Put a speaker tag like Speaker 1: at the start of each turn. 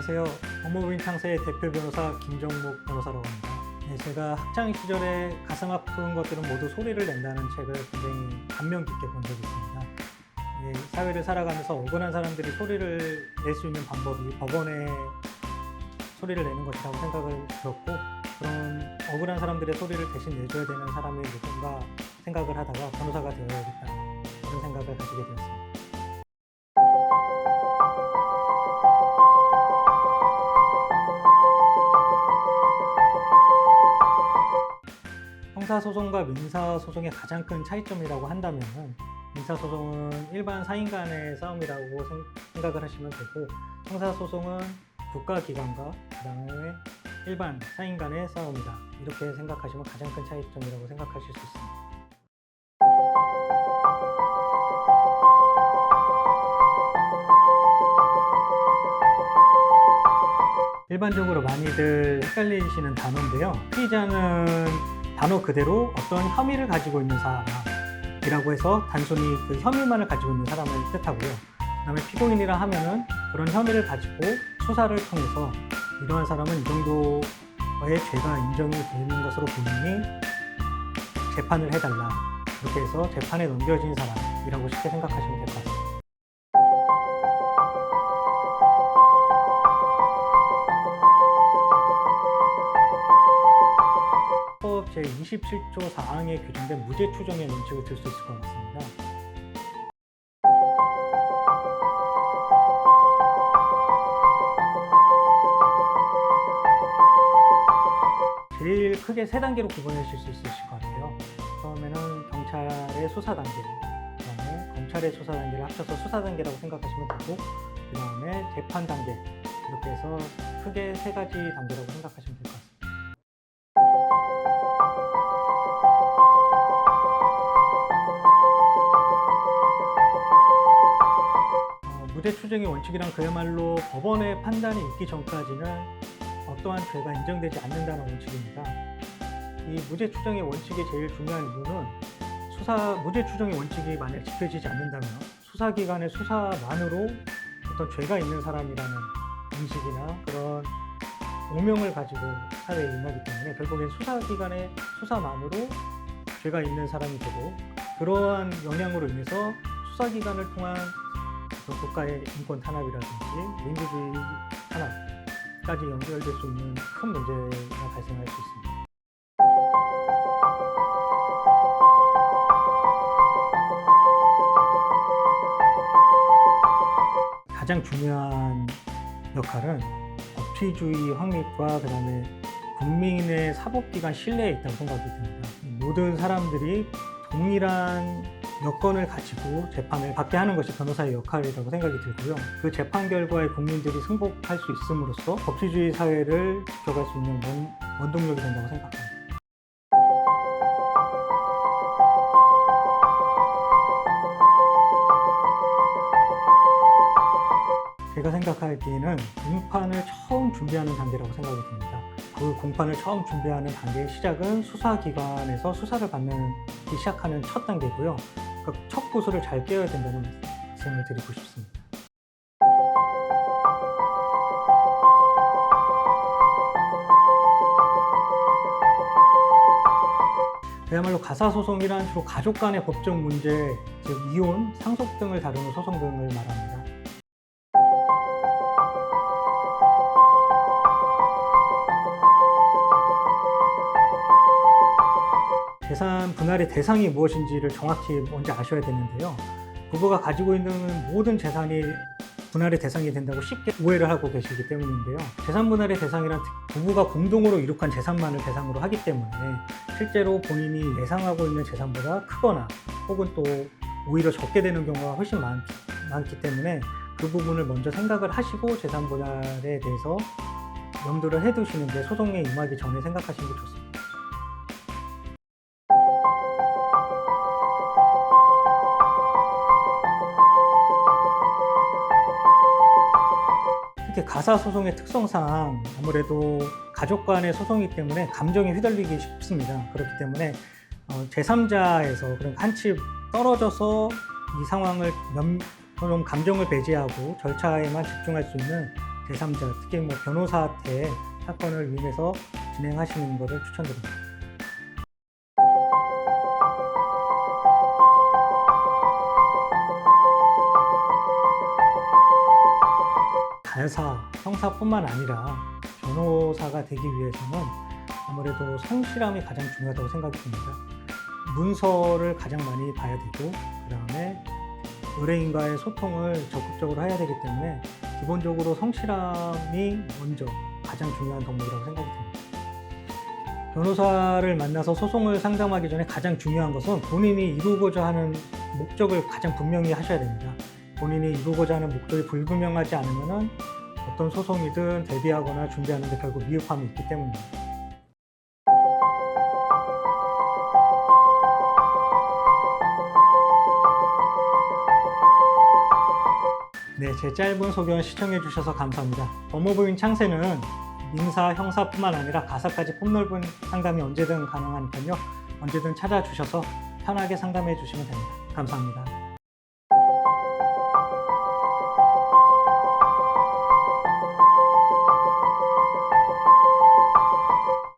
Speaker 1: 안녕하세요. 법무부인 창세의 대표 변호사 김정목 변호사라고 합니다. 제가 학창 시절에 가슴 아픈 것들은 모두 소리를 낸다는 책을 굉장히 감명 깊게 본 적이 있습니다. 사회를 살아가면서 억울한 사람들이 소리를 낼 수 있는 방법이 법원에 소리를 내는 것이라고 생각을 들었고, 그런 억울한 사람들의 소리를 대신 내줘야 되는 사람이 누군가 생각을 하다가 변호사가 되어야겠다, 이런 생각을 가지게 되었습니다. 형사소송과 민사소송의 가장 큰 차이점이라고 한다면, 민사소송은 일반 사인 간의 싸움이라고 생각을 하시면 되고, 형사소송은 국가기관과 그 다음에 일반 사인 간의 싸움이다, 이렇게 생각하시면 가장 큰 차이점이라고 생각하실 수 있습니다. 일반적으로 많이들 헷갈리시는 단어인데요. 피의자는 단어 그대로 어떤 혐의를 가지고 있는 사람이라고 해서 단순히 그 혐의만을 가지고 있는 사람을 뜻하고요. 그 다음에 피고인이라 하면은 그런 혐의를 가지고 수사를 통해서 이러한 사람은 이 정도의 죄가 인정이 되는 것으로 보이니 재판을 해달라, 그렇게 해서 재판에 넘겨진 사람이라고 쉽게 생각하시면 될 것 같습니다. 헌법 제27조 4항에 규정된 무죄 추정의 원칙을 들 수 있을 것 같습니다. 제일 크게 세 단계로 구분하실 수 있으실 것 같아요. 처음에는 경찰의 수사 단계, 그 다음에 검찰의 수사 단계를 합쳐서 수사 단계라고 생각하시면 되고, 그 다음에 재판 단계, 이렇게 해서 크게 세 가지 단계라고 생각하시면 될 것 같습니다. 무죄 추정의 원칙이란 그야말로 법원의 판단이 있기 전까지는 어떠한 죄가 인정되지 않는다는 원칙입니다. 이 무죄 추정의 원칙의 제일 중요한 이유는 무죄 추정의 원칙이 만약 지켜지지 않는다면 수사기관의 수사만으로 어떤 죄가 있는 사람이라는 인식이나 그런 오명을 가지고 사회에 임하기 때문에 결국엔 수사기관의 수사만으로 죄가 있는 사람이 되고, 그러한 영향으로 인해서 수사기관을 통한 국가의 인권 탄압이라든지 민주주의 탄압까지 연결될 수 있는 큰 문제가 발생할 수 있습니다. 가장 중요한 역할은 법치주의 확립과 그 다음에 국민의 사법기관 신뢰에 있다고 생각이 듭니다. 모든 사람들이 동일한 여건을 가지고 재판을 받게 하는 것이 변호사의 역할이라고 생각이 들고요. 그 재판 결과에 국민들이 승복할 수 있음으로써 법치주의 사회를 지켜갈 수 있는 원동력이 된다고 생각합니다. 제가 생각하기에는 공판을 처음 준비하는 단계라고 생각이 듭니다. 그 공판을 처음 준비하는 단계의 시작은 수사기관에서 수사를 받기 시작하는 첫 단계고요. 그 첫 구슬을 잘 꿰어야 된다는 말씀을 드리고 싶습니다. 그야말로 가사소송이란 주로 가족 간의 법적 문제, 즉 이혼, 상속 등을 다루는 소송 등을 말합니다. 재산 분할의 대상이 무엇인지를 정확히 먼저 아셔야 되는데요. 부부가 가지고 있는 모든 재산이 분할의 대상이 된다고 쉽게 오해를 하고 계시기 때문인데요. 재산 분할의 대상이란 부부가 공동으로 이룩한 재산만을 대상으로 하기 때문에 실제로 본인이 예상하고 있는 재산보다 크거나 혹은 또 오히려 적게 되는 경우가 훨씬 많기 때문에 그 부분을 먼저 생각을 하시고 재산 분할에 대해서 염두를 해두시는 게 소송에 임하기 전에 생각하시는 게 좋습니다. 특히 가사소송의 특성상 아무래도 가족 간의 소송이기 때문에 감정에 휘둘리기 쉽습니다. 그렇기 때문에 제3자에서 그런 한치 떨어져서 이 상황을 좀 감정을 배제하고 절차에만 집중할 수 있는 제3자, 특히 변호사한테 사건을 위임해서 진행하시는 것을 추천드립니다. 가사, 형사뿐만 아니라 변호사가 되기 위해서는 아무래도 성실함이 가장 중요하다고 생각이 듭니다. 문서를 가장 많이 봐야 되고, 그 다음에 의뢰인과의 소통을 적극적으로 해야 되기 때문에 기본적으로 성실함이 먼저 가장 중요한 덕목이라고 생각이 듭니다. 변호사를 만나서 소송을 상담하기 전에 가장 중요한 것은 본인이 이루고자 하는 목적을 가장 분명히 하셔야 됩니다. 본인이 이루고자 하는 목적이 불분명하지 않으면 어떤 소송이든 대비하거나 준비하는데 결국 미흡함이 있기 때문입니다. 네, 제 짧은 소견 시청해 주셔서 감사합니다. 법무부인 창세는 민사, 형사뿐만 아니라 가사까지 폭넓은 상담이 언제든 가능하니까요. 언제든 찾아주셔서 편하게 상담해 주시면 됩니다. 감사합니다.